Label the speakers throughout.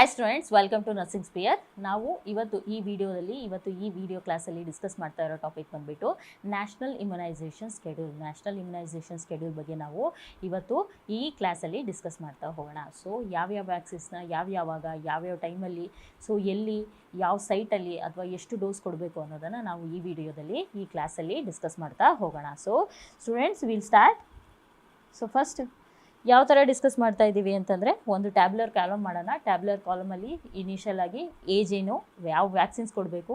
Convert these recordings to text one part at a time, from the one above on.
Speaker 1: Hi students, welcome to nursing sphere. ನಾವು ಇವತ್ತು ಈ ವಿಡಿಯೋ ಕ್ಲಾಸಲ್ಲಿ ಡಿಸ್ಕಸ್ ಮಾಡ್ತಾ ಇರೋ ಟಾಪಿಕ್ ಬಂದುಬಿಟ್ಟು ನ್ಯಾಷನಲ್ ಇಮ್ಯುನೈಸೇಷನ್ ಸ್ಕೆಡ್ಯೂಲ್ ಬಗ್ಗೆ ನಾವು ಇವತ್ತು ಈ ಕ್ಲಾಸಲ್ಲಿ ಡಿಸ್ಕಸ್ ಮಾಡ್ತಾ ಹೋಗೋಣ. ಸೊ ಯಾವ್ಯಾವ ವ್ಯಾಕ್ಸಿನ್ಸ್ನ ಯಾವ್ಯಾವ ಟೈಮಲ್ಲಿ, ಸೊ ಎಲ್ಲಿ, ಯಾವ ಸೈಟಲ್ಲಿ ಅಥವಾ ಎಷ್ಟು ಡೋಸ್ ಕೊಡಬೇಕು ಅನ್ನೋದನ್ನು ನಾವು ಈ ಕ್ಲಾಸಲ್ಲಿ ಡಿಸ್ಕಸ್ ಮಾಡ್ತಾ ಹೋಗೋಣ. So students, will start. So first ಯಾವ ಥರ ಡಿಸ್ಕಸ್ ಮಾಡ್ತಾ ಇದ್ದೀವಿ ಅಂತಂದರೆ, ಒಂದು ಟ್ಯಾಬ್ಯುಲರ್ ಕಾಲಮ್ ಮಾಡೋಣ. ಟ್ಯಾಬ್ಯುಲರ್ ಕಾಲಮಲ್ಲಿ ಇನಿಷಿಯಲ್ ಆಗಿ ಏಜ್ ಏನು, ಯಾವ ವ್ಯಾಕ್ಸಿನ್ಸ್ ಕೊಡಬೇಕು,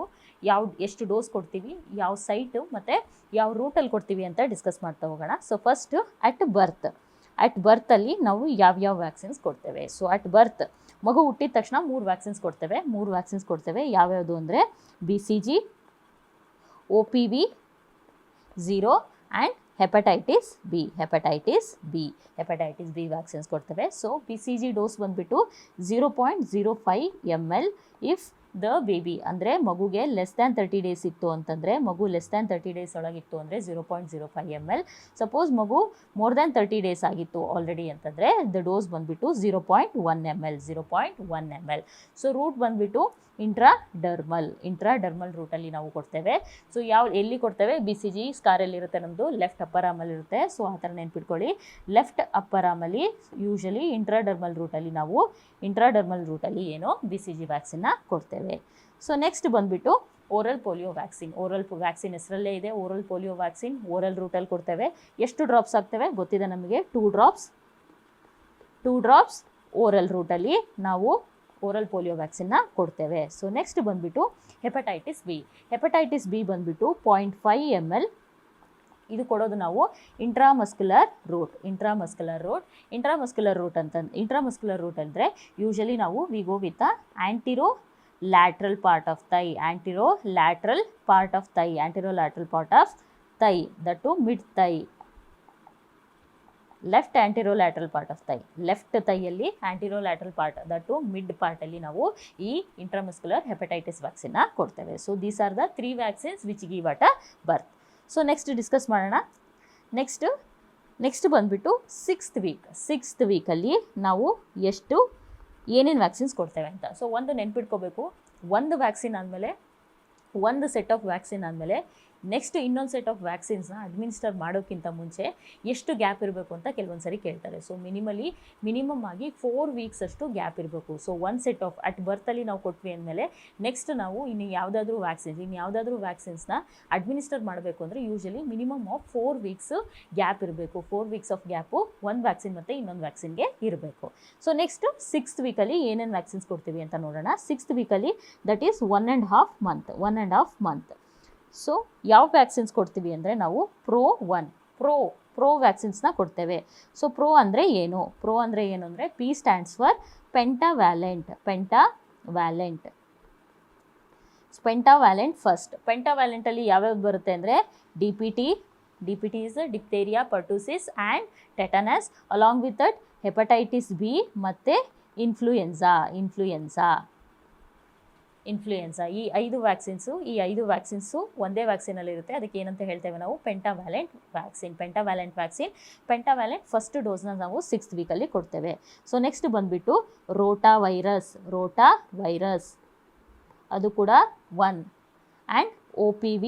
Speaker 1: ಎಷ್ಟು ಡೋಸ್ ಕೊಡ್ತೀವಿ, ಯಾವ ಸೈಟು ಮತ್ತು ಯಾವ ರೂಟಲ್ಲಿ ಕೊಡ್ತೀವಿ ಅಂತ ಡಿಸ್ಕಸ್ ಮಾಡ್ತಾ ಹೋಗೋಣ. ಸೊ ಫಸ್ಟು ಅಟ್ ಬರ್ತಲ್ಲಿ ನಾವು ಯಾವ್ಯಾವ ವ್ಯಾಕ್ಸಿನ್ಸ್ ಕೊಡ್ತೇವೆ. ಸೊ ಅಟ್ ಬರ್ತ್ ಮಗು ಹುಟ್ಟಿದ ತಕ್ಷಣ 3 ವ್ಯಾಕ್ಸಿನ್ಸ್ ಕೊಡ್ತೇವೆ. ಯಾವ್ಯಾವುದು ಅಂದರೆ BCG, OPV 0 and hepatitis B vaccines ಕೊಡ್ತೇವೆ. ಸೊ BCG ಡೋಸ್ ಬಂದುಬಿಟ್ಟು 0.05 ml ಇಫ್ ದ ಬೇಬಿ, ಅಂದರೆ ಮಗುಗೆ ಲೆಸ್ ದ್ಯಾನ್ 30 ಡೇಸ್ ಇತ್ತು ಅಂತಂದರೆ, ಮಗು ಲೆಸ್ ದ್ಯಾನ್ 30 ಡೇಸ್ ಒಳಗಿತ್ತು ಅಂದರೆ 0.05 ml. ಸಪೋಸ್ ಮಗು ಮೋರ್ ದ್ಯಾನ್ 30 ಡೇಸ್ ಆಗಿತ್ತು ಆಲ್ರೆಡಿ ಅಂತಂದರೆ ದ ಡೋಸ್ ಬಂದುಬಿಟ್ಟು 0.1 ml. ಸೊ ರೂಟ್ ಬಂದುಬಿಟ್ಟು ಇಂಟ್ರಾಡರ್ಮಲ್ ರೂಟಲ್ಲಿ ನಾವು ಕೊಡ್ತೇವೆ. ಸೊ ಎಲ್ಲಿ ಕೊಡ್ತೇವೆ? BCG ಸ್ಕಾರಲ್ಲಿರುತ್ತೆ, ನಮ್ಮದು ಲೆಫ್ಟ್ ಅಪ್ಪರ್ ಆರ್ಮಲ್ಲಿ ಇರುತ್ತೆ. ಸೊ ಆ ಥರ ನೆನ್ಪಿಟ್ಕೊಳ್ಳಿ, ಲೆಫ್ಟ್ ಅಪ್ಪರ್ ಆರ್ಮಲ್ಲಿ ಯೂಶಲಿ ಇಂಟ್ರಾಡರ್ಮಲ್ ರೂಟಲ್ಲಿ ಏನು BCG ವ್ಯಾಕ್ಸಿನ್ನ ಕೊಡ್ತೇವೆ. ಸೊ ನೆಕ್ಸ್ಟ್ ಬಂದುಬಿಟ್ಟು ಓರಲ್ ಪೋಲಿಯೋ ವ್ಯಾಕ್ಸಿನ್ ಹೆಸರಲ್ಲೇ ಇದೆ, ಓರಲ್ ಪೋಲಿಯೋ ವ್ಯಾಕ್ಸಿನ್ ಓರಲ್ ರೂಟಲ್ಲಿ ಕೊಡ್ತೇವೆ. ಎಷ್ಟು ಡ್ರಾಪ್ಸ್ ಆಗ್ತವೆ ಗೊತ್ತಿದೆ ನಮಗೆ, 2 ಡ್ರಾಪ್ಸ್ ಓರಲ್ ರೂಟಲ್ಲಿ ನಾವು ಓರಲ್ ಪೋಲಿಯೋ ವ್ಯಾಕ್ಸಿನ್ನ ಕೊಡ್ತೇವೆ. ಸೊ ನೆಕ್ಸ್ಟ್ ಬಂದುಬಿಟ್ಟು ಹೆಪಟೈಟಿಸ್ ಬಿ ಬಂದುಬಿಟ್ಟು 0.5 ml. ಇದು ಕೊಡೋದು ನಾವು ಇಂಟ್ರಾಮಸ್ಕ್ಯುಲರ್ ರೂಟ್ ಅಂದರೆ ಯೂಶಲಿ ನಾವು we go with anterolateral part of thigh that to mid thigh, left anterolateral part of thigh, left ಥೈಯಲ್ಲಿ anterolateral part that to mid ಪಾರ್ಟಲ್ಲಿ ನಾವು ಈ ಇಂಟ್ರಾಮಸ್ಕ್ಯುಲರ್ ಹೆಪಟೈಟಿಸ್ ವ್ಯಾಕ್ಸಿನ್ನ ಕೊಡ್ತೇವೆ. So these are the 3 vaccines which give at a birth. So next discuss ಮಾಡೋಣ. Next ಬಂದುಬಿಟ್ಟು 6th ವೀಕಲ್ಲಿ ನಾವು ಏನೇನು ವ್ಯಾಕ್ಸಿನ್ಸ್ ಕೊಡ್ತೇವೆ ಅಂತ. ಸೊ ಒಂದು ನೆನ್ಪಿಟ್ಕೋಬೇಕು, ಒಂದು ವ್ಯಾಕ್ಸಿನ್ ಆದಮೇಲೆ, ಒಂದು ಸೆಟ್ ಆಫ್ ವ್ಯಾಕ್ಸಿನ್ ಆದಮೇಲೆ ನೆಕ್ಸ್ಟ್ ಇನ್ನೊಂದು ಸೆಟ್ ಆಫ್ ವ್ಯಾಕ್ಸಿನ್ಸ್ನ ಅಡ್ಮಿನಿಸ್ಟರ್ ಮಾಡೋಕ್ಕಿಂತ ಮುಂಚೆ ಎಷ್ಟು ಗ್ಯಾಪ್ ಇರಬೇಕು ಅಂತ ಕೆಲವೊಂದು ಸರಿ ಕೇಳ್ತಾರೆ. ಸೊ ಮಿನಿಮಮ್ ಆಗಿ 4 ವೀಕ್ಸ್ ಅಷ್ಟು ಗ್ಯಾಪ್ ಇರಬೇಕು. ಸೊ ಒಂದು ಸೆಟ್ ಆಫ್ ಅಟ್ ಬರ್ತಲ್ಲಿ ನಾವು ಕೊಟ್ವಿ ಅಂದಮೇಲೆ ನೆಕ್ಸ್ಟ್ ನಾವು ಇನ್ನು ಯಾವುದಾದ್ರೂ ವ್ಯಾಕ್ಸಿನ್ಸ್ನ ಅಡ್ಮಿನಿಸ್ಟರ್ ಮಾಡಬೇಕು ಅಂದರೆ usually minimum of 4 weeks gap ಇರಬೇಕು. 4 ವೀಕ್ಸ್ ಆಫ್ ಗ್ಯಾಪು ಒಂದು ವ್ಯಾಕ್ಸಿನ್ ಮತ್ತು ಇನ್ನೊಂದು ವ್ಯಾಕ್ಸಿನ್ಗೆ ಇರಬೇಕು. ಸೊ ನೆಕ್ಸ್ಟ್ 6th ವೀಕಲ್ಲಿ ಏನೇನು ವ್ಯಾಕ್ಸಿನ್ಸ್ ಕೊಡ್ತೀವಿ ಅಂತ ನೋಡೋಣ. 6th ವೀಕಲ್ಲಿ ದಟ್ ಈಸ್ 1.5 ಮಂತ್. ಸೊ ಯಾವ ವ್ಯಾಕ್ಸಿನ್ಸ್ ಕೊಡ್ತೀವಿ ಅಂದರೆ ನಾವು ಪ್ರೋ ವ್ಯಾಕ್ಸಿನ್ಸ್ನ ಕೊಡ್ತೇವೆ. ಸೊ ಪ್ರೋ ಅಂದರೆ ಏನು ಅಂದರೆ P stands for pentavalent first. ಪೆಂಟಾವ್ಯಾಲೆಂಟಲ್ಲಿ ಯಾವ್ಯಾವ್ದು ಬರುತ್ತೆ ಅಂದರೆ DPT is diphtheria, pertussis and tetanus. Along with that hepatitis B ಮತ್ತು ಇನ್ಫ್ಲೂಯೆನ್ಸಾ. ಈ 5 ವ್ಯಾಕ್ಸಿನ್ಸು ಒಂದೇ ವ್ಯಾಕ್ಸಿನಲ್ಲಿರುತ್ತೆ. ಅದಕ್ಕೆ ಏನಂತ ಹೇಳ್ತೇವೆ ನಾವು? ಪೆಂಟಾವ್ಯಾಲೆಂಟ್ ವ್ಯಾಕ್ಸಿನ್. ಫಸ್ಟ್ ಡೋಸ್ನ ನಾವು 6th ವೀಕಲ್ಲಿ ಕೊಡ್ತೇವೆ. ಸೊ ನೆಕ್ಸ್ಟ್ ಬಂದುಬಿಟ್ಟು ರೋಟಾ ವೈರಸ್, ಅದು ಕೂಡ 1 and OPV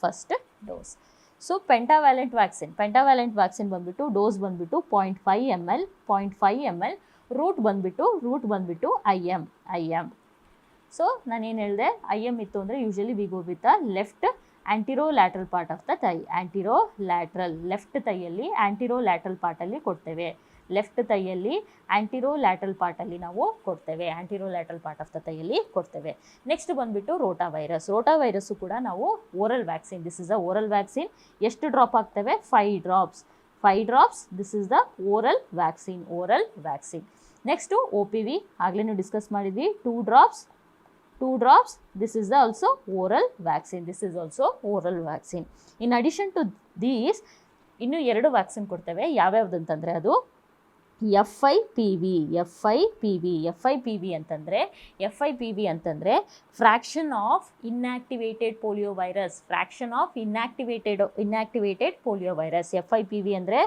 Speaker 1: first dose. So pentavalent vaccine ಬಂದುಬಿಟ್ಟು ಡೋಸ್ ಬಂದುಬಿಟ್ಟು 0.5 ml. ರೂಟ್ ಬಂದುಬಿಟ್ಟು IM. ಸೊ ನಾನೇನು ಹೇಳಿದೆ, IM ಇತ್ತು ಅಂದರೆ usually we go with left anterolateral part of the thigh. Left ಥೈಯಲ್ಲಿ ಆಂಟಿರೋಲ್ಯಾಟ್ರಲ್ ಪಾರ್ಟಲ್ಲಿ ಕೊಡ್ತೇವೆ. ನಾವು ಕೊಡ್ತೇವೆ, ಆಂಟಿರೋಲ್ಯಾಟ್ರಲ್ ಪಾರ್ಟ್ ಆಫ್ ದ ಥೈಯಲ್ಲಿ ಕೊಡ್ತೇವೆ. ನೆಕ್ಸ್ಟ್ ಬಂದುಬಿಟ್ಟು ರೋಟಾ ವೈರಸ್ಸು ಕೂಡ ನಾವು oral vaccine. This is a oral vaccine. ಎಷ್ಟು ಡ್ರಾಪ್ ಆಗ್ತವೆ? 5 drops. This is the oral vaccine. Next OPV ಆಗಲೇ ಡಿಸ್ಕಸ್ ಮಾಡಿದ್ವಿ, 2 drops. This is also oral vaccine. In addition to these ಇನ್ನೂ 2 ವ್ಯಾಕ್ಸಿನ್ ಕೊಡ್ತೇವೆ. ಯಾವ್ಯಾವ್ದು ಅಂತಂದರೆ ಅದು FIPV ಅಂತಂದರೆ fraction of inactivated polio virus. FIPV ಅಂದರೆ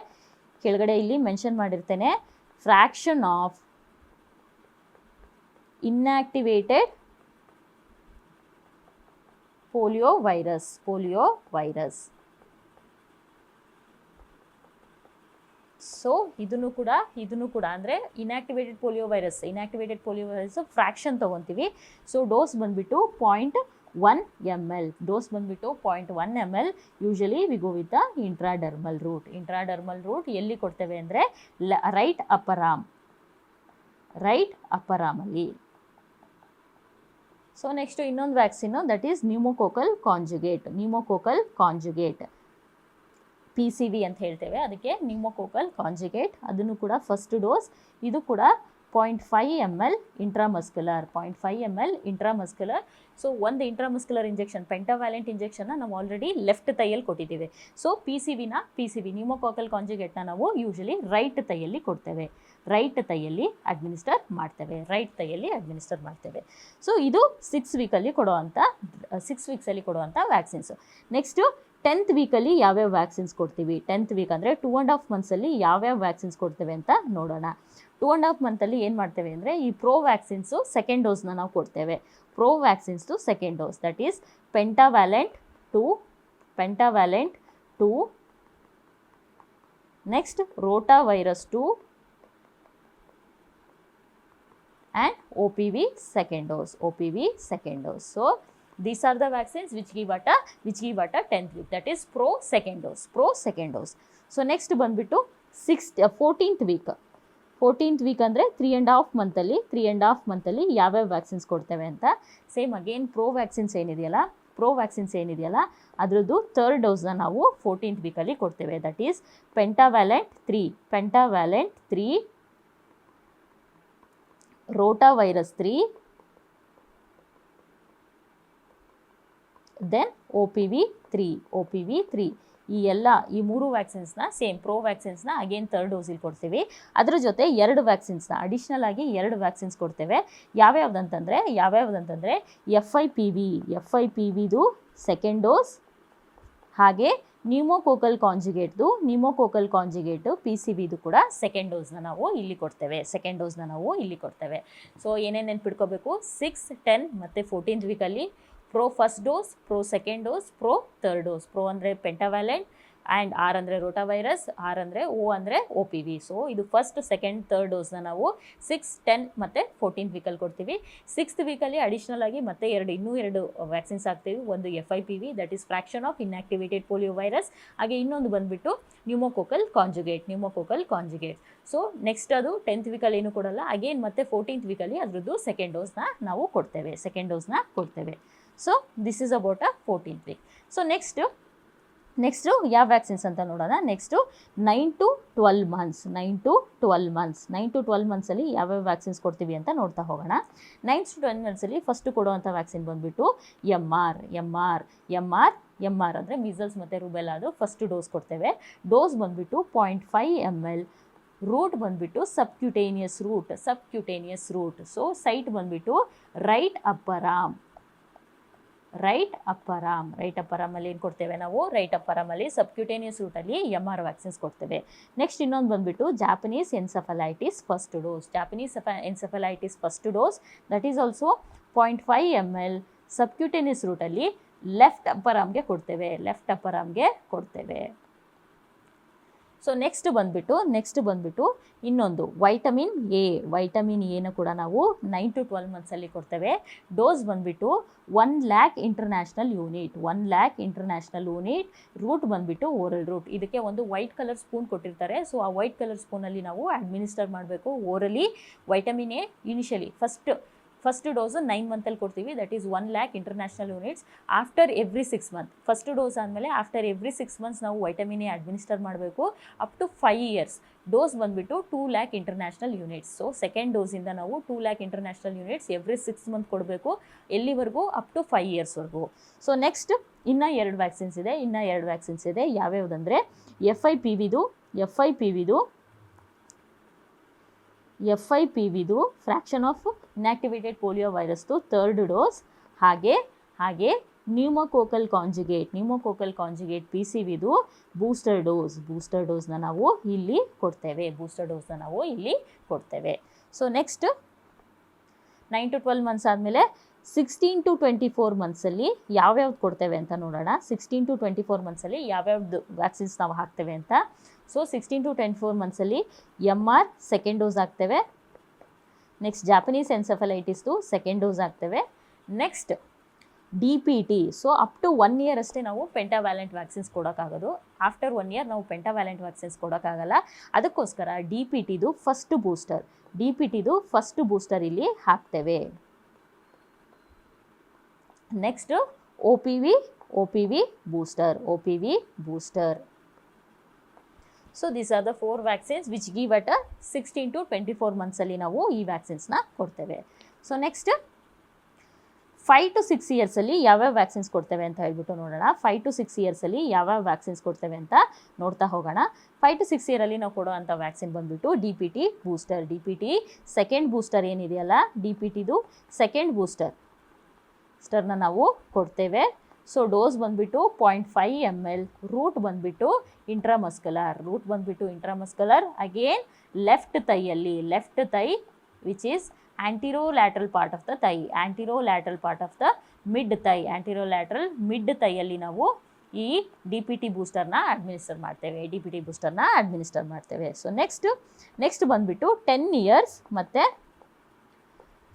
Speaker 1: ಕೆಳಗಡೆ ಇಲ್ಲಿ ಮೆನ್ಷನ್ ಮಾಡಿರ್ತೇನೆ, fraction of inactivated poliovirus. So ಇದನ್ನು ಕೂಡ ಅಂದರೆ ಇನ್ಯಾಕ್ಟಿವೇಟೆಡ್ ಪೋಲಿಯೋ ವೈರಸ್ ಫ್ರ್ಯಾಕ್ಷನ್ ತೊಗೊತೀವಿ. ಸೊ ಡೋಸ್ ಬಂದುಬಿಟ್ಟು 0.1 ml. Usually we go with the intradermal root. ಎಲ್ಲಿ ಕೊಡ್ತೇವೆ ಅಂದರೆ ರೈಟ್ ಅಪ್ಪರ್ ಆರ್ಮಲ್ಲಿ. ಸೊ ನೆಕ್ಸ್ಟ್ ಇನ್ನೊಂದು vaccine, that is pneumococcal conjugate. PCV ಅಂತ ಹೇಳ್ತೇವೆ ಅದಕ್ಕೆ, ನ್ಯೂಮೋಕೋಕಲ್ ಕಾಂಜುಗೇಟ್. ಅದನ್ನು ಕೂಡ ಫಸ್ಟ್ ಡೋಸ್. ಇದು ಕೂಡ 0.5 ml ಇಂಟ್ರಾಮಸ್ಕ್ಯುಲರ್. ಸೊ ಒಂದು ಇಂಟ್ರಾಮಸ್ಕ್ಯುಲರ್ ಇಂಜೆಕ್ಷನ್, ಪೆಂಟಾವ್ಯಾಲೆಂಟ್ ಇಂಜೆಕ್ಷನ್ನ ನಾವು ಆಲ್ರೆಡಿ ಲೆಫ್ಟ್ ತೈಯಲ್ಲಿ ಕೊಟ್ಟಿದ್ದೀವಿ. ಸೊ PCV ನ್ಯೂಮೋಕೋಕಲ್ ಕಾಂಜುಗೇಟ್ನ ನಾವು ಯೂಶಲಿ ರೈಟ್ ತೈಯಲ್ಲಿ ಕೊಡ್ತೇವೆ, ರೈಟ್ ತೈಯಲ್ಲಿ ಅಡ್ಮಿನಿಸ್ಟರ್ ಮಾಡ್ತೇವೆ. ಸೊ ಇದು 6 ವೀಕ್ಸಲ್ಲಿ ಕೊಡುವಂಥ ವ್ಯಾಕ್ಸಿನ್ಸು. ನೆಕ್ಸ್ಟು 10th ವೀಕಲ್ಲಿ ಯಾವ್ಯಾವ ವ್ಯಾಕ್ಸಿನ್ಸ್ ಕೊಡ್ತೀವಿ. 10th ವೀಕ್ ಅಂದರೆ 2.5 ಮಂತ್ಸಲ್ಲಿ ಯಾವ್ಯಾವ ವ್ಯಾಕ್ಸಿನ್ಸ್ ಕೊಡ್ತೇವೆ ಅಂತ ನೋಡೋಣ. 2.5 ಮಂತಲ್ಲಿ ಏನು ಮಾಡ್ತೇವೆ ಅಂದರೆ ಈ ಪ್ರೋ ವ್ಯಾಕ್ಸಿನ್ಸು ಸೆಕೆಂಡ್ ಡೋಸ್ನ ನಾವು ಕೊಡ್ತೇವೆ. ಪ್ರೋ ವ್ಯಾಕ್ಸಿನ್ಸ್ದು second dose, that is pentavalent 2, next rotavirus 2 and OPV second dose. So these are the vaccines which give at a 10th week, that is pro second dose. So next ಬಂದ್ಬಿಟ್ಟು 14th week ಅಂದರೆ 3.5 ಮಂತಲ್ಲಿ ಯಾವ್ಯಾವ vaccines ಕೊಡ್ತೇವೆ ಅಂತ. Same again pro vaccines ಏನಿದೆಯಲ್ಲ ಅದರದ್ದು third ಡೋಸ್ನ ನಾವು 14th ವೀಕಲ್ಲಿ ಕೊಡ್ತೇವೆ. That is pentavalent 3, rotavirus 3, then OPV 3. ಈ ಮೂರು ವ್ಯಾಕ್ಸಿನ್ಸ್ನ ಸೇಮ್ ಪ್ರೋ ವ್ಯಾಕ್ಸಿನ್ಸ್ನ ಅಗೇನ್ ಥರ್ಡ್ ಡೋಸಲ್ಲಿ ಕೊಡ್ತೀವಿ. ಅದರ ಜೊತೆ 2 ವ್ಯಾಕ್ಸಿನ್ಸ್ನ ಅಡಿಷ್ನಲ್ ಆಗಿ 2 ವ್ಯಾಕ್ಸಿನ್ಸ್ ಕೊಡ್ತೇವೆ. ಯಾವ್ಯಾವ್ದಂತಂದರೆ FIPVದು ಸೆಕೆಂಡ್ ಡೋಸ್, ಹಾಗೆ ನ್ಯೂಮೋಕೋಕಲ್ ಕಾಂಜುಗೇಟು PCVದು ಕೂಡ ಸೆಕೆಂಡ್ ಡೋಸ್ನ ನಾವು ಇಲ್ಲಿ ಕೊಡ್ತೇವೆ. ಸೊ ಏನೇನು ನೆನ್ಪಿಟ್ಕೋಬೇಕು, 6, 10 ಮತ್ತು 14th ವೀಕಲ್ಲಿ pro first dose, pro second dose, pro third dose. Pro ಅಂದರೆ ಪೆಂಟಾವ್ಯಾಲೆಂಟ್, ಆ್ಯಂಡ್ R ಅಂದರೆ ರೋಟಾವೈರಸ್, R ಅಂದರೆ O ಅಂದರೆ OPV. ಸೊ ಇದು ಫಸ್ಟ್, ಸೆಕೆಂಡ್, ಥರ್ಡ್ ಡೋಸ್ನ ನಾವು 6, 10 ಮತ್ತು 14th ವೀಕಲ್ಲಿ ಕೊಡ್ತೀವಿ. 6th ವೀಕಲ್ಲಿ ಅಡಿಷ್ನಲ್ ಆಗಿ ಮತ್ತೆ ಇನ್ನೂ ಎರಡು ವ್ಯಾಕ್ಸಿನ್ಸ್ ಹಾಕ್ತೀವಿ. ಒಂದು FIPV, that is fraction of inactivated polio virus, ಹಾಗೆ ಇನ್ನೊಂದು ಬಂದುಬಿಟ್ಟು ನ್ಯೂಮೋಕೋಕಲ್ ಕಾಂಜುಗೇಟ್. ಸೊ ನೆಕ್ಸ್ಟ್ ಅದು 10th ವೀಕಲ್ಲಿ ಏನು ಕೊಡಲ್ಲ, ಅಗೇನ್ ಮತ್ತೆ 14th ವೀಕಲ್ಲಿ ಅದರದ್ದು ಸೆಕೆಂಡ್ ಡೋಸ್ನ ನಾವು ಕೊಡ್ತೇವೆ. So this is about 14th week. So next ಯಾವ ವ್ಯಾಕ್ಸಿನ್ಸ್ ಅಂತ ನೋಡೋಣ. ನೆಕ್ಸ್ಟು 9 to 12 ಮಂತ್ಸಲ್ಲಿ ಯಾವ್ಯಾವ ವ್ಯಾಕ್ಸಿನ್ಸ್ ಕೊಡ್ತೀವಿ ಅಂತ ನೋಡ್ತಾ ಹೋಗೋಣ. 9 to 12 ಮಂತ್ಸಲ್ಲಿ ಫಸ್ಟ್ ಕೊಡುವಂಥ ವ್ಯಾಕ್ಸಿನ್ ಬಂದುಬಿಟ್ಟು MR ಅಂದರೆ ಮೀಸಲ್ಸ್ ಮತ್ತು ರುಬೆಲಾದು ಫಸ್ಟ್ ಡೋಸ್ ಕೊಡ್ತೇವೆ. ಡೋಸ್ ಬಂದುಬಿಟ್ಟು 0.5 ml. ರೂಟ್ ಬಂದುಬಿಟ್ಟು ಸಬ್ಕ್ಯುಟೇನಿಯಸ್ ರೂಟ್. ಸೊ ಸೈಟ್ ಬಂದುಬಿಟ್ಟು ರೈಟ್ ಅಪ್ಪರ್ ಆರ್ಮಲ್ಲಿ ಏನು ಕೊಡ್ತೇವೆ ನಾವು, ರೈಟ್ ಅಪ್ಪರ್ ಆರ್ಮಲ್ಲಿ ಸಬ್ಕ್ಯುಟೇನಿಯಸ್ ರೂಟಲ್ಲಿ MR ವ್ಯಾಕ್ಸಿನ್ಸ್ ಕೊಡ್ತೇವೆ. ನೆಕ್ಸ್ಟ್ ಇನ್ನೊಂದು ಬಂದುಬಿಟ್ಟು Japanese encephalitis first dose, that is also 0.5 ml. Subcutaneous ರೂಟಲ್ಲಿ ಲೆಫ್ಟ್ ಅಪ್ಪರ್ ಆರ್ಮ್ಗೆ ಕೊಡ್ತೇವೆ. ಸೊ ನೆಕ್ಸ್ಟ್ ಬಂದುಬಿಟ್ಟು ಇನ್ನೊಂದು ವೈಟಮಿನ್ ಎನ ಕೂಡ ನಾವು 9 to 12 ಮಂತ್ಸಲ್ಲಿ ಕೊಡ್ತೇವೆ. ಡೋಸ್ ಬಂದುಬಿಟ್ಟು 1 lakh ಇಂಟರ್ನ್ಯಾಷನಲ್ ಯೂನಿಟ್. ರೂಟ್ ಬಂದುಬಿಟ್ಟು ಓರಲ್ ರೂಟ್. ಇದಕ್ಕೆ ಒಂದು ವೈಟ್ ಕಲರ್ ಸ್ಪೂನ್ ಕೊಟ್ಟಿರ್ತಾರೆ. ಸೊ ಆ ವೈಟ್ ಕಲರ್ ಸ್ಪೂನಲ್ಲಿ ನಾವು ಅಡ್ಮಿನಿಸ್ಟರ್ ಮಾಡಬೇಕು orally vitamin A. Initially first dose 9 ಮಂತಲ್ಲಿ ಕೊಡ್ತೀವಿ, that is 1 lakh international units. After every 6 month, first dose ಆದಮೇಲೆ ಆಫ್ಟರ್ ಎವ್ರಿ 6 ಮಂತ್ಸ್ ನಾವು ವೈಟಮಿನ್ ಎ ಅಡ್ಮಿನಿಸ್ಟರ್ ಮಾಡಬೇಕು ಅಪ್ ಟು 5 years. ಡೋಸ್ ಬಂದುಬಿಟ್ಟು 2 lakh international units. So second ಡೋಸಿಂದ ನಾವು 2 lakh international units every 6 month ಕೊಡಬೇಕು. ಎಲ್ಲಿವರೆಗೂ, ಅಪ್ ಟು 5 yearsವರೆಗೂ. So next ಇನ್ನೂ 2 ವ್ಯಾಕ್ಸಿನ್ಸ್ ಇದೆ. ಯಾವ್ಯಾವುದಂದರೆ FIPVದು ಫ್ರ್ಯಾಕ್ಷನ್ ಆಫ್ ಇನ್ಯಾಕ್ಟಿವೇಟೆಡ್ ಪೋಲಿಯೋ ವೈರಸ್ದು ಥರ್ಡ್ ಡೋಸ್, ಹಾಗೆ ನ್ಯೂಮೋಕೋಕಲ್ ಕಾಂಜುಗೇಟ್ PCVದು ಬೂಸ್ಟರ್ ಡೋಸ್ನ ನಾವು ಇಲ್ಲಿ ಕೊಡ್ತೇವೆ. ಸೊ 9 to 12 ಮಂತ್ಸ್ ಆದಮೇಲೆ 16 to 24 ಮಂತ್ಸಲ್ಲಿ ಯಾವ್ಯಾವ್ದು ಕೊಡ್ತೇವೆ ಅಂತ ನೋಡೋಣ. 16 to 24 ಮಂತ್ಸಲ್ಲಿ ಯಾವ್ಯಾವ್ದು ವ್ಯಾಕ್ಸಿನ್ಸ್ ನಾವು ಹಾಕ್ತೇವೆ ಅಂತ. ಸೊ 16 to 24 ಮಂತ್ಸಲ್ಲಿ MR ಸೆಕೆಂಡ್ ಡೋಸ್ ಹಾಕ್ತೇವೆ. ನೆಕ್ಸ್ಟ್ ಜಾಪನೀಸ್ ಎನ್ಸೆಫಲೈಟಿಸ್ದು ಸೆಕೆಂಡ್ ಡೋಸ್ ಹಾಕ್ತೇವೆ. Next DPT. So up to 1 year ಅಷ್ಟೇ ನಾವು ಪೆಂಟಾವ್ಯಾಲೆಂಟ್ ವ್ಯಾಕ್ಸಿನ್ಸ್ ಕೊಡೋಕ್ಕಾಗೋದು. ಆಫ್ಟರ್ 1 year ನಾವು ಪೆಂಟಾವ್ಯಾಲೆಂಟ್ ವ್ಯಾಕ್ಸಿನ್ಸ್ ಕೊಡೋಕ್ಕಾಗಲ್ಲ. ಅದಕ್ಕೋಸ್ಕರ DPTದು ಫಸ್ಟ್ ಬೂಸ್ಟರ್ ಇಲ್ಲಿ ಹಾಕ್ತೇವೆ. Next OPV booster. So these are the 4 vaccines which give at 16 to 24 ಮಂತ್ಸಲ್ಲಿ ನಾವು ಈ ವ್ಯಾಕ್ಸಿನ್ಸ್ನ ಕೊಡ್ತೇವೆ. ಸೊ ನೆಕ್ಸ್ಟ್ 5 to 6 ಇಯರ್ಸಲ್ಲಿ ಯಾವ್ಯಾವ ವ್ಯಾಕ್ಸಿನ್ಸ್ ಕೊಡ್ತೇವೆ ಅಂತ ಹೇಳ್ಬಿಟ್ಟು ನೋಡೋಣ. 5 to 6 ಇಯರ್ಸಲ್ಲಿ ಯಾವ್ಯಾವ ವ್ಯಾಕ್ಸಿನ್ಸ್ ಕೊಡ್ತೇವೆ ಅಂತ ನೋಡ್ತಾ ಹೋಗೋಣ. 5 to 6 ಇಯರಲ್ಲಿ ನಾವು ಕೊಡೋ ಅಂಥ ವ್ಯಾಕ್ಸಿನ್ ಬಂದುಬಿಟ್ಟು DPT booster. DPT second booster ಏನಿದೆಯಲ್ಲ, DPTದು ಸೆಕೆಂಡ್ ಬೂಸ್ಟರ್ನ ನಾವು ಕೊಡ್ತೇವೆ. ಸೊ ಡೋಸ್ ಬಂದುಬಿಟ್ಟು 0.5 ml. ರೂಟ್ ಬಂದುಬಿಟ್ಟು intramuscular. Again left thigh which is anterolateral part of the thigh, anterolateral part of the mid thigh, anterolateral mid thigh ಅಲ್ಲಿ ನಾವು ಈ DPT ಬೂಸ್ಟರ್ನ administer ಮಾಡ್ತೇವೆ. So next ಬಂದುಬಿಟ್ಟು 10 years ಮತ್ತು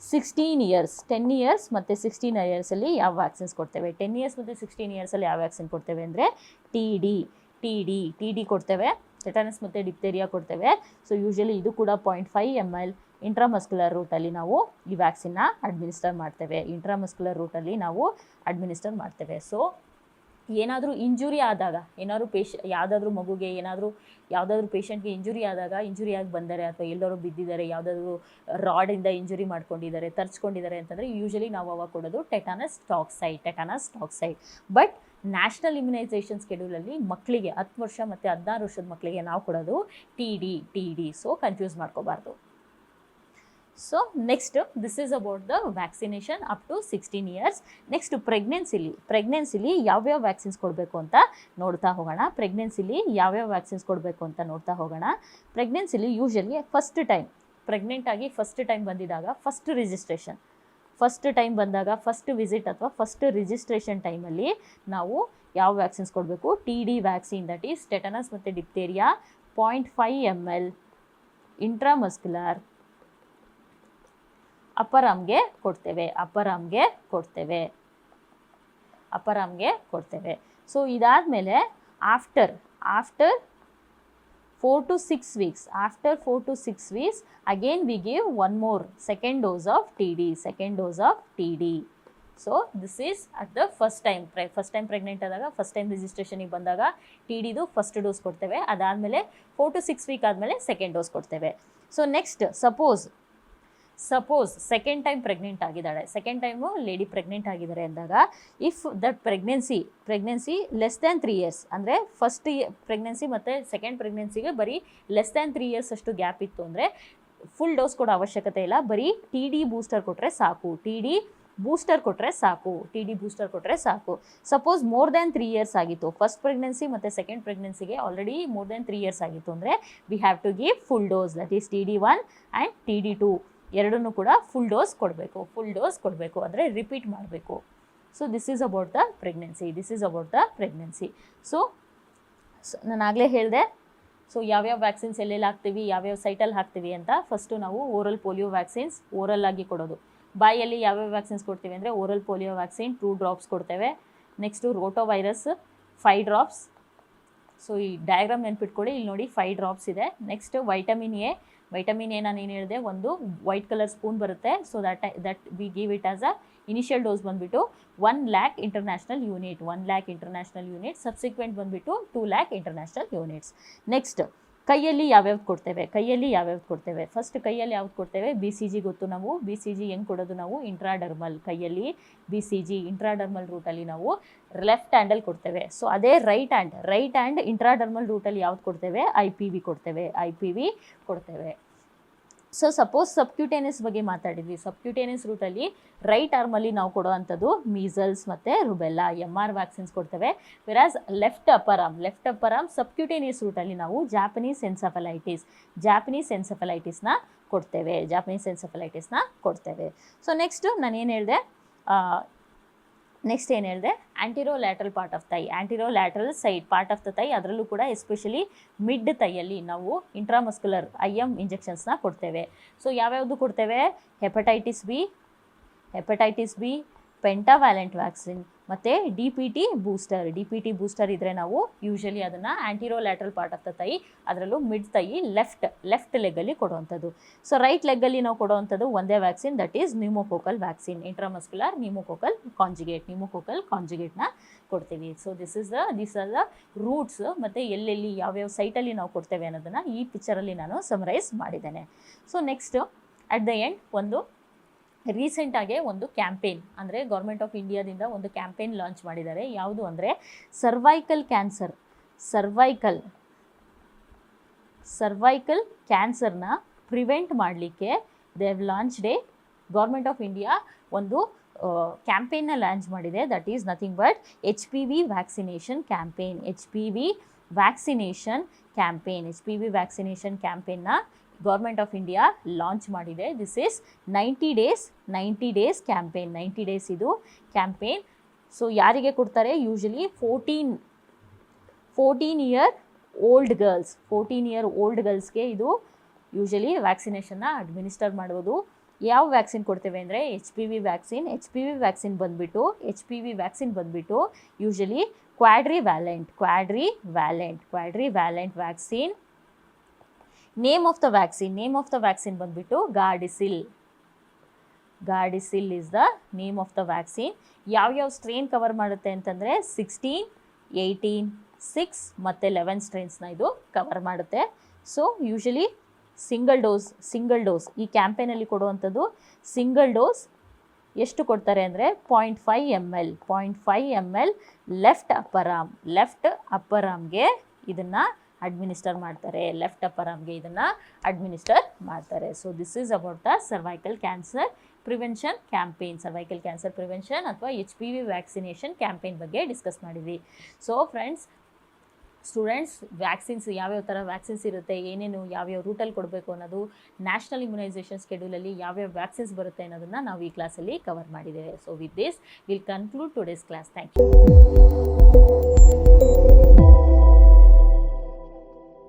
Speaker 1: 16 years. 10 years ಮತ್ತು 16 yearsಲ್ಲಿ ಯಾವ ವ್ಯಾಕ್ಸಿನ್ಸ್ ಕೊಡ್ತೇವೆ? 10 years ಮತ್ತು 16 yearsಲ್ಲಿ ಯಾವ ವ್ಯಾಕ್ಸಿನ್ ಕೊಡ್ತೇವೆ ಅಂದರೆ TD ಕೊಡ್ತೇವೆ. ಟೆಟನಸ್ ಮತ್ತು ಡಿಪ್ತೇರಿಯಾ ಕೊಡ್ತೇವೆ. ಸೊ ಯೂಶಲಿ ಇದು ಕೂಡ 0.5 ml ಇಂಟ್ರಾಮಸ್ಕ್ಯುಲರ್ ರೂಟಲ್ಲಿ ನಾವು ಈ ವ್ಯಾಕ್ಸಿನ್ನ ಅಡ್ಮಿನಿಸ್ಟರ್ ಮಾಡ್ತೇವೆ. ಸೊ ಏನಾದರೂ ಇಂಜುರಿ ಆದಾಗ, ಯಾವುದಾದ್ರೂ ಮಗುಗೆ ಯಾವುದಾದ್ರೂ ಪೇಷಂಟ್ಗೆ ಇಂಜುರಿ ಆಗಿ ಬಂದರೆ ಅಥವಾ ಎಲ್ಲರೂ ಬಿದ್ದಿದ್ದಾರೆ, ಯಾವುದಾದ್ರೂ ರಾಡಿಂದ ಇಂಜುರಿ ಮಾಡ್ಕೊಂಡಿದ್ದಾರೆ, ತರ್ಚ್ಕೊಂಡಿದ್ದಾರೆ ಅಂತಂದರೆ ಯೂಶಲಿ ನಾವು ಅವಾಗ ಕೊಡೋದು ಟೆಟಾನಸ್ ಟಾಕ್ಸೈಡ್. ಬಟ್ ನ್ಯಾಷನಲ್ ಇಮ್ಯುನೈಸೇಷನ್ ಸ್ಕೆಡ್ಯೂಲಲ್ಲಿ ಮಕ್ಕಳಿಗೆ 10 ವರ್ಷ ಮತ್ತು 16 ವರ್ಷದ ಮಕ್ಕಳಿಗೆ ನಾವು ಕೊಡೋದು TD. ಸೊ ಕನ್ಫ್ಯೂಸ್ ಮಾಡ್ಕೋಬಾರ್ದು. So next this is about the vaccination up to 16 years. Next ಪ್ರೆಗ್ನೆನ್ಸಿಲಿ ಯಾವ್ಯಾವ ವ್ಯಾಕ್ಸಿನ್ಸ್ ಕೊಡಬೇಕು ಅಂತ ನೋಡ್ತಾ ಹೋಗೋಣ. ಪ್ರೆಗ್ನೆನ್ಸಿಲಿ ಯೂಶಲಿ ಫಸ್ಟ್ ಟೈಮ್ ಬಂದಿದಾಗ ಫಸ್ಟ್ ವಿಸಿಟ್ ಅಥವಾ ಫಸ್ಟ್ ರಿಜಿಸ್ಟ್ರೇಷನ್ ಟೈಮಲ್ಲಿ ನಾವು ಯಾವ ವ್ಯಾಕ್ಸಿನ್ಸ್ ಕೊಡಬೇಕು? TD vaccine, that is tetanus ಮತ್ತು ಡಿಪ್ತೇರಿಯಾ 0.5 ml ಇಂಟ್ರಾಮಸ್ಕ್ಯುಲರ್ ಅಪ್ಪರ್ ಆರ್ಮ್ಗೆ ಕೊಡ್ತೇವೆ. ಸೊ ಇದಾದಮೇಲೆ after 4 to 6 weeks again we give one more second dose of TD. So this is at the first time pregnant ಆದಾಗ, first time ರಿಜಿಸ್ಟ್ರೇಷನಿಗೆ ಬಂದಾಗ TDದು first dose ಕೊಡ್ತೇವೆ. ಅದಾದಮೇಲೆ 4 to 6 week ಆದಮೇಲೆ second dose ಕೊಡ್ತೇವೆ. So next suppose second time pregnant ಆಗಿದ್ದಾಳೆ, second time lady pregnant ಆಗಿದ್ದಾರೆ ಅಂದಾಗ, if that pregnancy less than 3 years, ಅಂದರೆ ಫಸ್ಟ್ ಪ್ರೆಗ್ನೆನ್ಸಿ ಮತ್ತು ಸೆಕೆಂಡ್ ಪ್ರೆಗ್ನೆನ್ಸಿಗೆ ಬರೀ ಲೆಸ್ ದ್ಯಾನ್ 3 years ಅಷ್ಟು ಗ್ಯಾಪ್ ಇತ್ತು ಅಂದರೆ ಫುಲ್ ಡೋಸ್ ಕೊಡೋ ಅವಶ್ಯಕತೆ ಇಲ್ಲ, ಬರೀ TD ಬೂಸ್ಟರ್ ಕೊಟ್ಟರೆ ಸಾಕು. ಸಪೋಸ್ ಮೋರ್ ದ್ಯಾನ್ 3 years ಆಗಿತ್ತು, ಫಸ್ಟ್ ಪ್ರೆಗ್ನೆನ್ಸಿ ಮತ್ತು ಸೆಕೆಂಡ್ ಪ್ರೆಗ್ನೆನ್ಸಿಗೆ ಆಲ್ರೆಡಿ ಮೋರ್ ದ್ಯಾನ್ 3 years ಆಗಿತ್ತು ಅಂದರೆ we have to give full dose, that is TD1 and TD2 ಎರಡನ್ನೂ ಕೂಡ ಫುಲ್ ಡೋಸ್ ಕೊಡಬೇಕು, ಅಂದರೆ ರಿಪೀಟ್ ಮಾಡಬೇಕು. So this is about the pregnancy. So ನಾನು ಆಗಲೇ ಹೇಳಿದೆ, ಸೊ ಯಾವ್ಯಾವ ವ್ಯಾಕ್ಸಿನ್ಸ್ ಎಲ್ಲೆಲ್ಲಿ ಹಾಕ್ತೀವಿ, ಯಾವ್ಯಾವ ಸೈಟಲ್ಲಿ ಹಾಕ್ತೀವಿ ಅಂತ. ಫಸ್ಟು ನಾವು ಓರಲ್ ಪೋಲಿಯೋ ವ್ಯಾಕ್ಸಿನ್ಸ್ ಓರಲ್ ಆಗಿ ಕೊಡೋದು. ಬಾಯಲ್ಲಿ ಯಾವ್ಯಾವ ವ್ಯಾಕ್ಸಿನ್ಸ್ ಕೊಡ್ತೀವಿ ಅಂದರೆ ಓರಲ್ ಪೋಲಿಯೋ ವ್ಯಾಕ್ಸಿನ್ 2 drops ಕೊಡ್ತೇವೆ. Next rotavirus 5 drops. ಸೊ ಈ ಡಯಾಗ್ರಾಮ್ ನೆನ್ಪಿಟ್ಕೊಳ್ಳಿ, ಇಲ್ಲಿ ನೋಡಿ 5 drops ಇದೆ. ನೆಕ್ಸ್ಟ್ ವೈಟಮಿನ್ ಎ ನಾನು ಏನು ಹೇಳಿದೆ, ಒಂದು ವೈಟ್ ಕಲರ್ ಸ್ಪೂನ್ ಬರುತ್ತೆ. So that we give it as a initial dose ಬಂದುಬಿಟ್ಟು 1 lakh ಇಂಟರ್ನ್ಯಾಷನಲ್ ಯೂನಿಟ್, ಸಬ್ಸಿಕ್ವೆಂಟ್ ಬಂದುಬಿಟ್ಟು 2 lakh ಇಂಟರ್ನ್ಯಾಷನಲ್ ಯೂನಿಟ್ಸ್. ನೆಕ್ಸ್ಟ್ ಕೈಯಲ್ಲಿ ಯಾವ್ಯಾವ್ದು ಕೊಡ್ತೇವೆ? ಫಸ್ಟ್ ಕೈಯಲ್ಲಿ ಯಾವ್ದು ಕೊಡ್ತೇವೆ? BCG ಗೊತ್ತು. ನಾವು BCG ಹೆಂಗೆ ಕೊಡೋದು? ನಾವು ಇಂಟ್ರಾಡರ್ಮಲ್, ಕೈಯಲ್ಲಿ BCG ಇಂಟ್ರಾಡರ್ಮಲ್ ರೂಟಲ್ಲಿ ನಾವು ಲೆಫ್ಟ್ ಹ್ಯಾಂಡಲ್ಲಿ ಕೊಡ್ತೇವೆ. ಸೊ ಅದೇ ರೈಟ್ ಹ್ಯಾಂಡ್ ಇಂಟ್ರಾಡರ್ಮಲ್ ರೂಟಲ್ಲಿ ಯಾವ್ದು ಕೊಡ್ತೇವೆ? IPV ಕೊಡ್ತೇವೆ. ಸೊ ಸಪೋಸ್ ಸಬ್ಕ್ಯೂಟೇನಿಯಸ್ ಬಗ್ಗೆ ಮಾತಾಡಿದ್ವಿ. ಸಬ್ಕ್ಯೂಟೇನಿಯಸ್ ರೂಟಲ್ಲಿ ರೈಟ್ ಆರ್ಮಲ್ಲಿ ನಾವು ಕೊಡೋ ಅಂಥದ್ದು ಮೀಸಲ್ಸ್ ಮತ್ತು ರುಬೆಲ್ಲಾ, MR ವ್ಯಾಕ್ಸಿನ್ಸ್ ಕೊಡ್ತೇವೆ. ವೆರಾಸ್ ಲೆಫ್ಟ್ ಅಪ್ಪರ್ ಆರ್ಮ್ ಸಬ್ಕ್ಯೂಟೇನಿಯಸ್ ರೂಟಲ್ಲಿ ನಾವು ಜಾಪನೀಸ್ ಎನ್ಸೆಫಲೈಟಿಸ್ನ ಕೊಡ್ತೇವೆ, ಜಾಪನೀಸ್ ಎನ್ಸೆಫಲೈಟಿಸ್ನ ಕೊಡ್ತೇವೆ. ಸೊ ನೆಕ್ಸ್ಟು ನಾನು ಏನು ಹೇಳಿದೆ, ನೆಕ್ಸ್ಟ್ ಏನು ಹೇಳಿದೆ, anterolateral part of thigh, anterolateral side part of the thigh, ಅದರಲ್ಲೂ ಕೂಡ ಎಸ್ಪೆಷಲಿ ಮಿಡ್ ಥೈಯಲ್ಲಿ ನಾವು ಇಂಟ್ರಾಮಸ್ಕ್ಯುಲರ್ IM ಇಂಜೆಕ್ಷನ್ಸ್ನ ಕೊಡ್ತೇವೆ. ಸೊ ಯಾವ್ಯಾವುದು ಕೊಡ್ತೇವೆ, ಹೆಪಟೈಟಿಸ್ ಬಿ, ಪೆಂಟಾವ್ಯಾಲೆಂಟ್ ವ್ಯಾಕ್ಸಿನ್ ಮತ್ತು DPT ಬೂಸ್ಟರ್ ಇದ್ದರೆ ನಾವು ಯೂಶಲಿ ಅದನ್ನು anterolateral part of the thigh, ಅದರಲ್ಲೂ ಮಿಡ್ ಥೈ ಲೆಫ್ಟ್ ಲೆಗ್ಗಲ್ಲಿ ಕೊಡುವಂಥದ್ದು. ಸೊ ರೈಟ್ ಲೆಗ್ಗಲ್ಲಿ ನಾವು ಕೊಡುವಂಥದ್ದು ಒಂದೇ vaccine, that is pneumococcal vaccine, intramuscular pneumococcal ಕಾಂಜುಗೇಟ್ನ ಕೊಡ್ತೀವಿ. So these are the routes ಮತ್ತು ಎಲ್ಲೆಲ್ಲಿ ಯಾವ್ಯಾವ ಸೈಟಲ್ಲಿ ನಾವು ಕೊಡ್ತೇವೆ ಅನ್ನೋದನ್ನು ಈ ಪಿಕ್ಚರಲ್ಲಿ ನಾನು ಸಮರೈಸ್ ಮಾಡಿದ್ದೇನೆ. So next at the end ಒಂದು ರೀಸೆಂಟಾಗೆ ಒಂದು ಕ್ಯಾಂಪೇನ್, ಅಂದರೆ ಗೌರ್ಮೆಂಟ್ ಆಫ್ ಇಂಡಿಯಾದಿಂದ ಒಂದು ಕ್ಯಾಂಪೇನ್ ಲಾಂಚ್ ಮಾಡಿದ್ದಾರೆ. ಯಾವುದು ಅಂದರೆ ಸರ್ವೈಕಲ್ ಕ್ಯಾನ್ಸರ್ನ ಪ್ರಿವೆಂಟ್ ಮಾಡಲಿಕ್ಕೆ they have launched government of India ಒಂದು ಕ್ಯಾಂಪೇನ್ನ ಲಾಂಚ್ ಮಾಡಿದೆ. That is nothing but HPV vaccination ಕ್ಯಾಂಪೇನ್ನ ಗೌರ್ಮೆಂಟ್ ಆಫ್ ಇಂಡಿಯಾ ಲಾಂಚ್ ಮಾಡಿದೆ. This is 90 days campaign, 90 days ಇದು ಕ್ಯಾಂಪೇನ್. ಸೊ ಯಾರಿಗೆ ಕೊಡ್ತಾರೆ, ಯೂಶಲಿ 14 ಇಯರ್ ಓಲ್ಡ್ ಗರ್ಲ್ಸ್ಗೆ ಇದು ಯೂಶಲಿ ವ್ಯಾಕ್ಸಿನೇಷನ್ನ ಅಡ್ಮಿನಿಸ್ಟರ್ ಮಾಡೋದು. ಯಾವ ವ್ಯಾಕ್ಸಿನ್ ಕೊಡ್ತೇವೆ ಅಂದರೆ HPV ವ್ಯಾಕ್ಸಿನ್ ಬಂದುಬಿಟ್ಟು usually quadrivalent vaccine. Name of the vaccine ಬಂದುಬಿಟ್ಟು Gardasil is the name of the vaccine. ಯಾವ್ಯಾವ ಸ್ಟ್ರೇನ್ ಕವರ್ ಮಾಡುತ್ತೆ ಅಂತಂದರೆ 16, 18, 6 ಮತ್ತು 11 ಸ್ಟ್ರೇನ್ಸ್ನ ಇದು ಕವರ್ ಮಾಡುತ್ತೆ. ಸೊ ಯೂಶಲಿ ಸಿಂಗಲ್ ಡೋಸ್ ಈ ಕ್ಯಾಂಪೇನಲ್ಲಿ ಕೊಡುವಂಥದ್ದು ಸಿಂಗಲ್ ಡೋಸ್ ಎಷ್ಟು ಕೊಡ್ತಾರೆ ಅಂದರೆ 0.5 ml ಲೆಫ್ಟ್ ಅಪ್ಪರ್ ಆರ್ಮ್ಗೆ ಇದನ್ನು ಅಡ್ಮಿನಿಸ್ಟರ್ ಮಾಡ್ತಾರೆ. So this is about the cervical cancer prevention campaign, ಅಥವಾ HPV ವ್ಯಾಕ್ಸಿನೇಷನ್ ಕ್ಯಾಂಪೇನ್ ಬಗ್ಗೆ ಡಿಸ್ಕಸ್ ಮಾಡಿದ್ವಿ. ಸೊ ಸ್ಟೂಡೆಂಟ್ಸ್, ವ್ಯಾಕ್ಸಿನ್ಸ್ ಯಾವ್ಯಾವ ಥರ ವ್ಯಾಕ್ಸಿನ್ಸ್ ಇರುತ್ತೆ, ಏನೇನು ಯಾವ್ಯಾವ ರೂಟಲ್ಲಿ ಕೊಡಬೇಕು ಅನ್ನೋದು, ನ್ಯಾಷನಲ್ ಇಮ್ಯುನೈಸೇಷನ್ ಸ್ಕೆಡ್ಯೂಲಲ್ಲಿ ಯಾವ್ಯಾವ ವ್ಯಾಕ್ಸಿನ್ಸ್ ಬರುತ್ತೆ ಅನ್ನೋದನ್ನು ನಾವು ಈ ಕ್ಲಾಸಲ್ಲಿ ಕವರ್ ಮಾಡಿದ್ದೇವೆ. So with this will conclude today's class. Thank you.